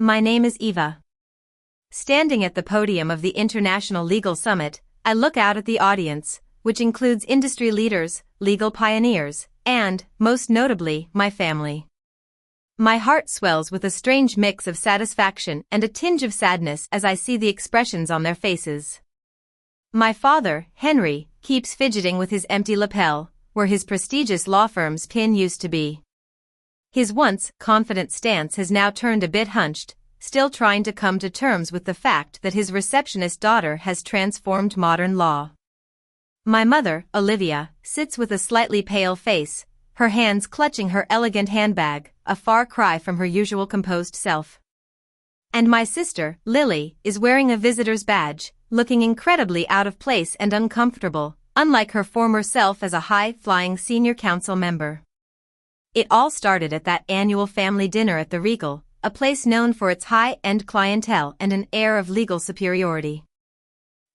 My name is Eva. Standing at the podium of the International Legal Summit, I look out at the audience, which includes industry leaders, legal pioneers, and, most notably, my family. My heart swells with a strange mix of satisfaction and a tinge of sadness as I see the expressions on their faces. My father, Henry, keeps fidgeting with his empty lapel, where his prestigious law firm's pin used to be. His once confident stance has now turned a bit hunched, still trying to come to terms with the fact that his receptionist daughter has transformed modern law. My mother, Olivia, sits with a slightly pale face, her hands clutching her elegant handbag, a far cry from her usual composed self. And my sister, Lily, is wearing a visitor's badge, looking incredibly out of place and uncomfortable, unlike her former self as a high-flying senior council member. It all started at that annual family dinner at the Regal, a place known for its high-end clientele and an air of legal superiority.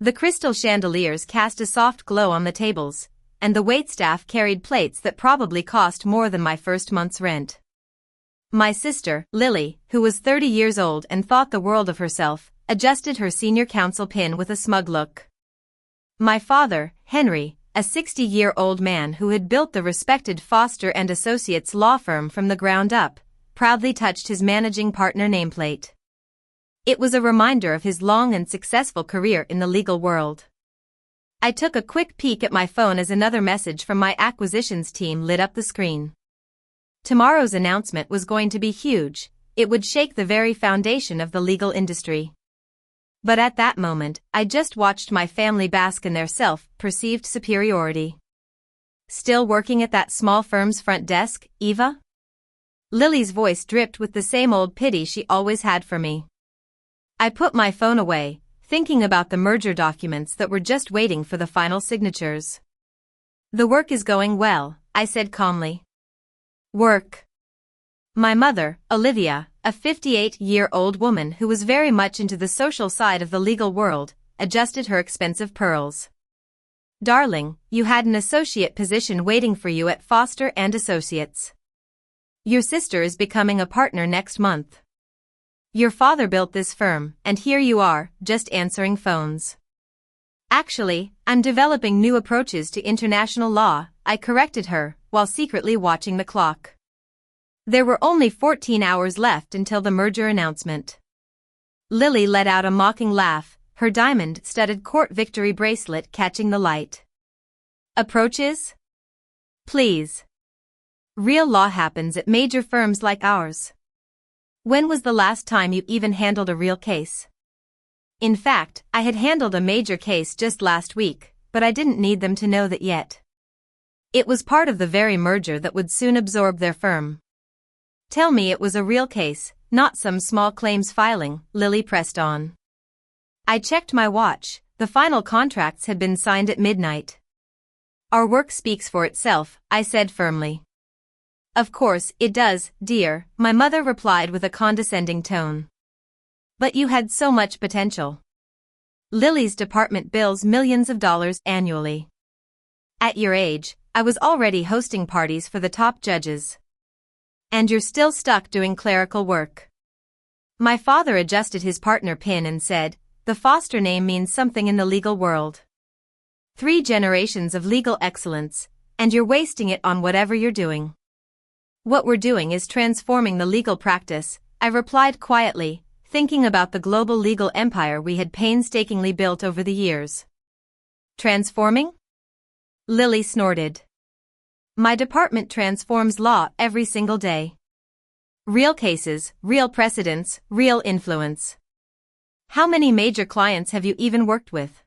The crystal chandeliers cast a soft glow on the tables, and the waitstaff carried plates that probably cost more than my first month's rent. My sister, Lily, who was 30 years old and thought the world of herself, adjusted her senior counsel pin with a smug look. My father, Henry, a 60-year-old man who had built the respected Foster & Associates law firm from the ground up, proudly touched his managing partner nameplate. It was a reminder of his long and successful career in the legal world. I took a quick peek at my phone as another message from my acquisitions team lit up the screen. Tomorrow's announcement was going to be huge. It would shake the very foundation of the legal industry. But at that moment, I just watched my family bask in their self-perceived superiority. Still working at that small firm's front desk, Eva? Lily's voice dripped with the same old pity she always had for me. I put my phone away, thinking about the merger documents that were just waiting for the final signatures. The work is going well, I said calmly. Work. My mother, Olivia, a 58-year-old woman who was very much into the social side of the legal world, adjusted her expensive pearls. Darling, you had an associate position waiting for you at Foster & Associates. Your sister is becoming a partner next month. Your father built this firm, and here you are, just answering phones. Actually, I'm developing new approaches to international law, I corrected her, while secretly watching the clock. There were only 14 hours left until the merger announcement. Lily let out a mocking laugh, her diamond-studded court victory bracelet catching the light. Approaches? Please. Real law happens at major firms like ours. When was the last time you even handled a real case? In fact, I had handled a major case just last week, but I didn't need them to know that yet. It was part of the very merger that would soon absorb their firm. Tell me it was a real case, not some small claims filing, Lily pressed on. I checked my watch, the final contracts had been signed at midnight. Our work speaks for itself, I said firmly. Of course, it does, dear, my mother replied with a condescending tone. But you had so much potential. Lily's department bills millions of dollars annually. At your age, I was already hosting parties for the top judges. And you're still stuck doing clerical work. My father adjusted his partner pin and said, the Foster name means something in the legal world. 3 generations of legal excellence, and you're wasting it on whatever you're doing. What we're doing is transforming the legal practice, I replied quietly, thinking about the global legal empire we had painstakingly built over the years. Transforming? Lily snorted. My department transforms law every single day. Real cases, real precedents, real influence. How many major clients have you even worked with?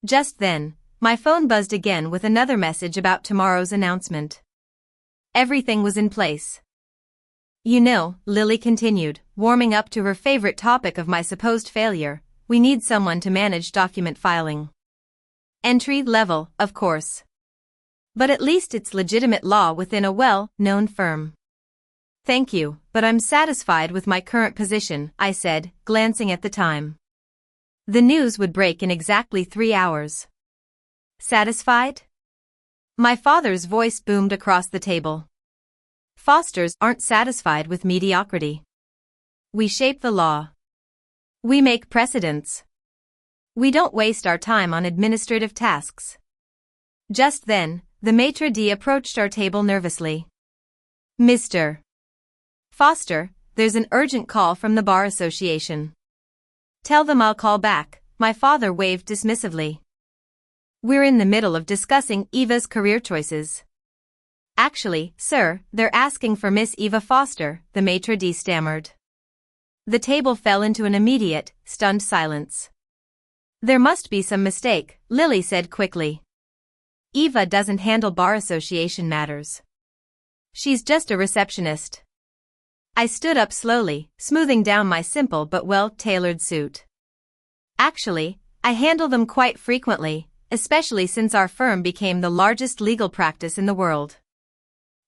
Just then, my phone buzzed again with another message about tomorrow's announcement. Everything was in place. You know, Lily continued, warming up to her favorite topic of my supposed failure, we need someone to manage document filing. Entry level, of course. But at least it's legitimate law within a well-known firm. Thank you, but I'm satisfied with my current position, I said, glancing at the time. The news would break in exactly 3 hours. Satisfied? My father's voice boomed across the table. Fosters aren't satisfied with mediocrity. We shape the law. We make precedents. We don't waste our time on administrative tasks. Just then, the maitre d' approached our table nervously. Mr. Foster, there's an urgent call from the Bar Association. Tell them I'll call back, my father waved dismissively. We're in the middle of discussing Eva's career choices. Actually, sir, they're asking for Miss Eva Foster, the maitre d' stammered. The table fell into an immediate, stunned silence. There must be some mistake, Lily said quickly. Eva doesn't handle Bar Association matters. She's just a receptionist. I stood up slowly, smoothing down my simple but well-tailored suit. Actually, I handle them quite frequently, especially since our firm became the largest legal practice in the world.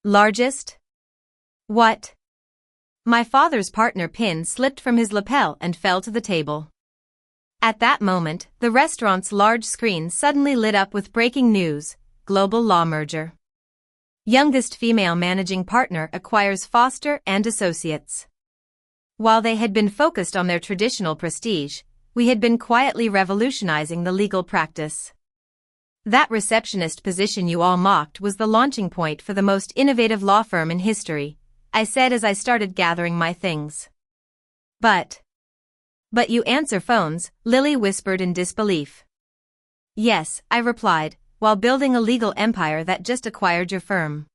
Largest? What? My father's partner pin slipped from his lapel and fell to the table. At that moment, the restaurant's large screen suddenly lit up with breaking news: global law merger. Youngest female managing partner acquires Foster and Associates. While they had been focused on their traditional prestige, we had been quietly revolutionizing the legal practice. That receptionist position you all mocked was the launching point for the most innovative law firm in history, I said as I started gathering my things. But you answer phones, Lily whispered in disbelief. Yes, I replied, while building a legal empire that just acquired your firm.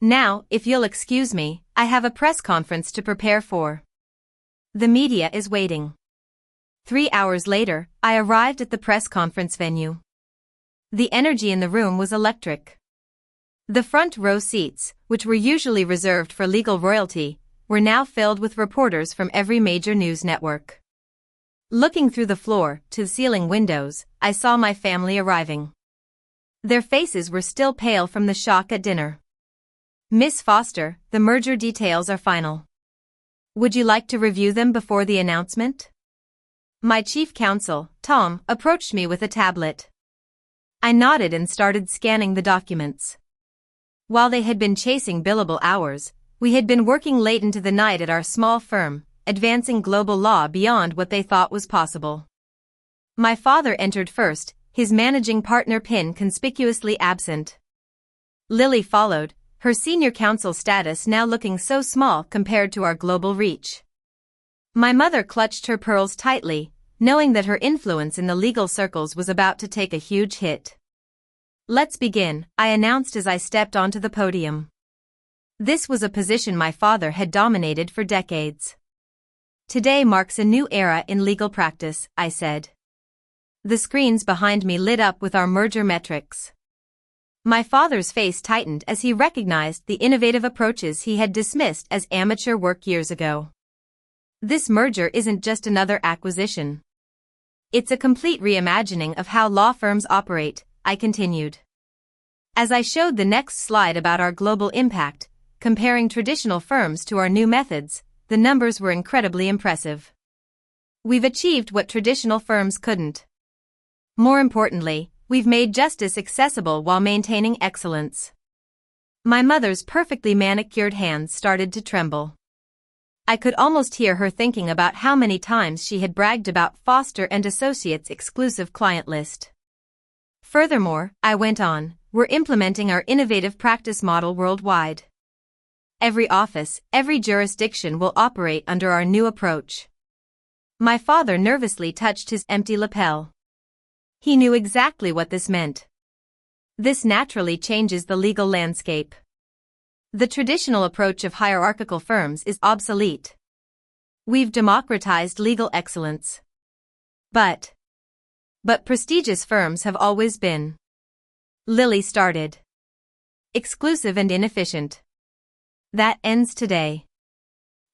Now, if you'll excuse me, I have a press conference to prepare for. The media is waiting. 3 hours later, I arrived at the press conference venue. The energy in the room was electric. The front row seats, which were usually reserved for legal royalty, were now filled with reporters from every major news network. Looking through the floor-to-the-ceiling windows, I saw my family arriving. Their faces were still pale from the shock at dinner. Miss Foster, the merger details are final. Would you like to review them before the announcement? My chief counsel, Tom, approached me with a tablet. I nodded and started scanning the documents. While they had been chasing billable hours, we had been working late into the night at our small firm, advancing global law beyond what they thought was possible. My father entered first, his managing partner pin conspicuously absent. Lily followed, her senior counsel status now looking so small compared to our global reach. My mother clutched her pearls tightly, knowing that her influence in the legal circles was about to take a huge hit. Let's begin, I announced as I stepped onto the podium. This was a position my father had dominated for decades. Today marks a new era in legal practice, I said. The screens behind me lit up with our merger metrics. My father's face tightened as he recognized the innovative approaches he had dismissed as amateur work years ago. This merger isn't just another acquisition. It's a complete reimagining of how law firms operate, I continued. As I showed the next slide about our global impact, comparing traditional firms to our new methods, the numbers were incredibly impressive. We've achieved what traditional firms couldn't. More importantly, we've made justice accessible while maintaining excellence. My mother's perfectly manicured hands started to tremble. I could almost hear her thinking about how many times she had bragged about Foster and Associates' exclusive client list. Furthermore, I went on, we're implementing our innovative practice model worldwide. Every office, every jurisdiction will operate under our new approach. My father nervously touched his empty lapel. He knew exactly what this meant. This naturally changes the legal landscape. The traditional approach of hierarchical firms is obsolete. We've democratized legal excellence. But prestigious firms have always been. Lily started. Exclusive and inefficient. That ends today.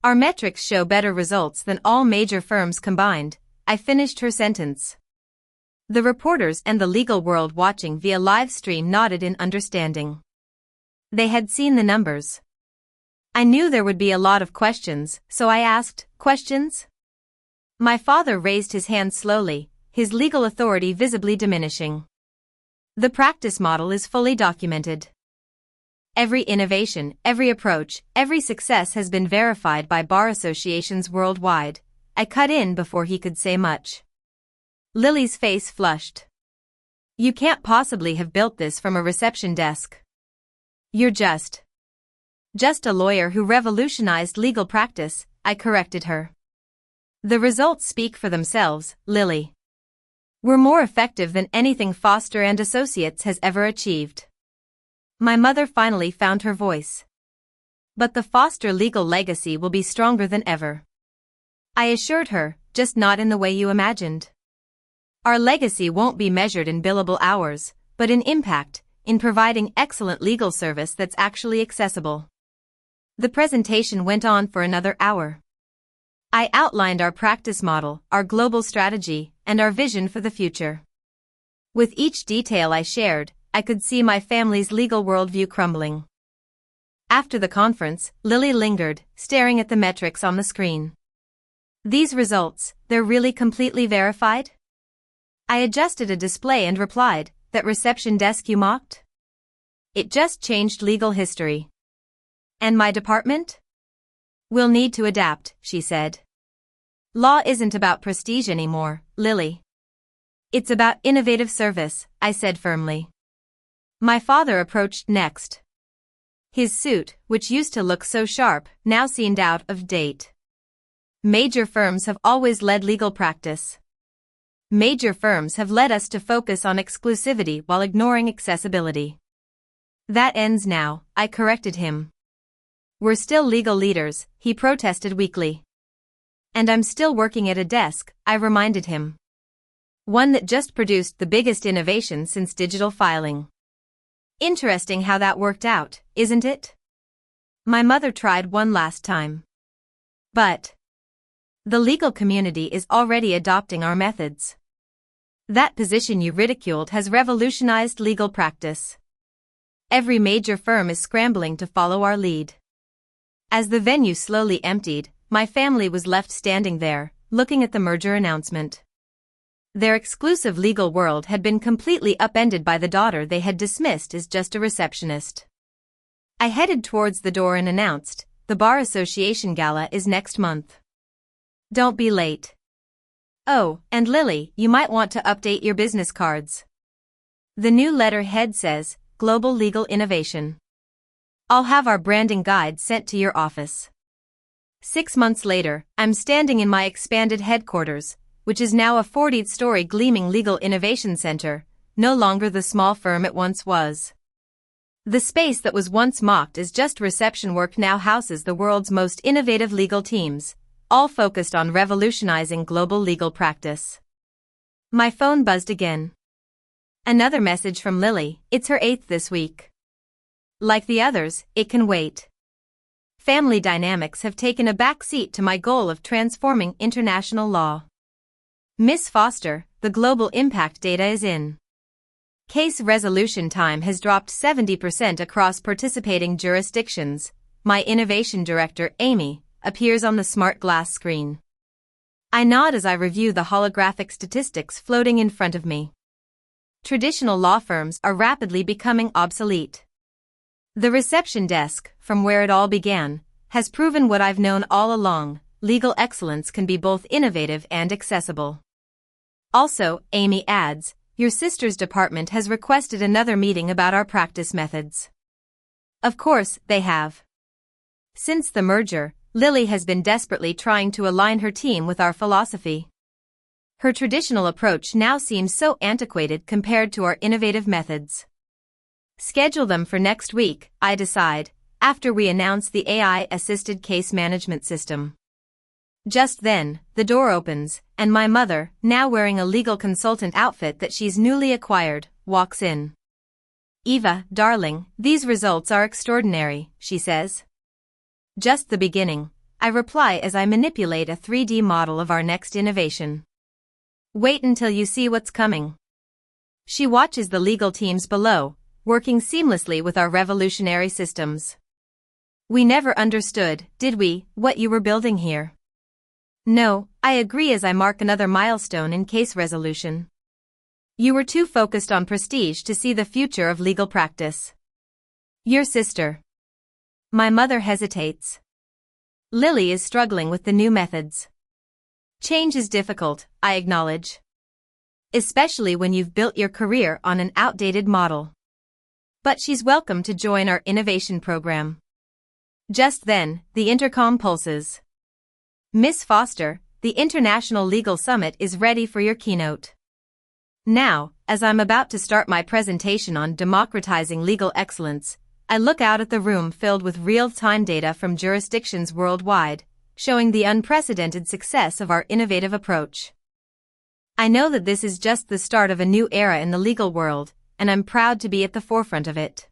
Our metrics show better results than all major firms combined, I finished her sentence. The reporters and the legal world watching via live stream nodded in understanding. They had seen the numbers. I knew there would be a lot of questions, so I asked, questions? My father raised his hand slowly, his legal authority visibly diminishing. The practice model is fully documented. Every innovation, every approach, every success has been verified by bar associations worldwide. I cut in before he could say much. Lily's face flushed. You can't possibly have built this from a reception desk. You're just a lawyer who revolutionized legal practice, I corrected her. The results speak for themselves, Lily. We're more effective than anything Foster and Associates has ever achieved. My mother finally found her voice. But the Foster legal legacy will be stronger than ever. I assured her, just not in the way you imagined. Our legacy won't be measured in billable hours, but in impact, in providing excellent legal service that's actually accessible. The presentation went on for another hour. I outlined our practice model, our global strategy, and our vision for the future. With each detail I shared, I could see my family's legal worldview crumbling. After the conference, Lily lingered, staring at the metrics on the screen. These results, they're really completely verified? I adjusted a display and replied, that reception desk you mocked? It just changed legal history. And my department? We'll need to adapt, she said. Law isn't about prestige anymore, Lily. It's about innovative service, I said firmly. My father approached next. His suit, which used to look so sharp, now seemed out of date. Major firms have always led legal practice. Major firms have led us to focus on exclusivity while ignoring accessibility. That ends now, I corrected him. We're still legal leaders, he protested weakly. And I'm still working at a desk, I reminded him. One that just produced the biggest innovation since digital filing. Interesting how that worked out, isn't it? My mother tried one last time. But the legal community is already adopting our methods. That position you ridiculed has revolutionized legal practice. Every major firm is scrambling to follow our lead. As the venue slowly emptied, my family was left standing there, looking at the merger announcement. Their exclusive legal world had been completely upended by the daughter they had dismissed as just a receptionist. I headed towards the door and announced, the Bar Association Gala is next month. Don't be late. Oh, and Lily, you might want to update your business cards. The new letterhead says, Global Legal Innovation. I'll have our branding guide sent to your office. 6 months later, I'm standing in my expanded headquarters, which is now a 40-story gleaming legal innovation center, no longer the small firm it once was. The space that was once mocked as just reception work now houses the world's most innovative legal teams, all focused on revolutionizing global legal practice. My phone buzzed again. Another message from Lily, it's her 8th this week. Like the others, it can wait. Family dynamics have taken a back seat to my goal of transforming international law. Miss Foster, the global impact data is in. Case resolution time has dropped 70% across participating jurisdictions. My innovation director, Amy, appears on the smart glass screen. I nod as I review the holographic statistics floating in front of me. Traditional law firms are rapidly becoming obsolete. The reception desk, from where it all began, has proven what I've known all along: legal excellence can be both innovative and accessible. Also, Amy adds, your sister's department has requested another meeting about our practice methods. Of course, they have. Since the merger, Lily has been desperately trying to align her team with our philosophy. Her traditional approach now seems so antiquated compared to our innovative methods. Schedule them for next week, I decide, after we announce the AI-assisted case management system. Just then, the door opens, and my mother, now wearing a legal consultant outfit that she's newly acquired, walks in. Eva, darling, these results are extraordinary, she says. Just the beginning, I reply as I manipulate a 3D model of our next innovation. Wait until you see what's coming. She watches the legal teams below, working seamlessly with our revolutionary systems. We never understood, did we, what you were building here? No, I agree as I mark another milestone in case resolution. You were too focused on prestige to see the future of legal practice. Your sister. My mother hesitates. Lily is struggling with the new methods. Change is difficult, I acknowledge. Especially when you've built your career on an outdated model. But she's welcome to join our innovation program. Just then, the intercom pulses. Miss Foster, the International Legal Summit is ready for your keynote. Now, as I'm about to start my presentation on democratizing legal excellence, I look out at the room filled with real-time data from jurisdictions worldwide, showing the unprecedented success of our innovative approach. I know that this is just the start of a new era in the legal world, and I'm proud to be at the forefront of it.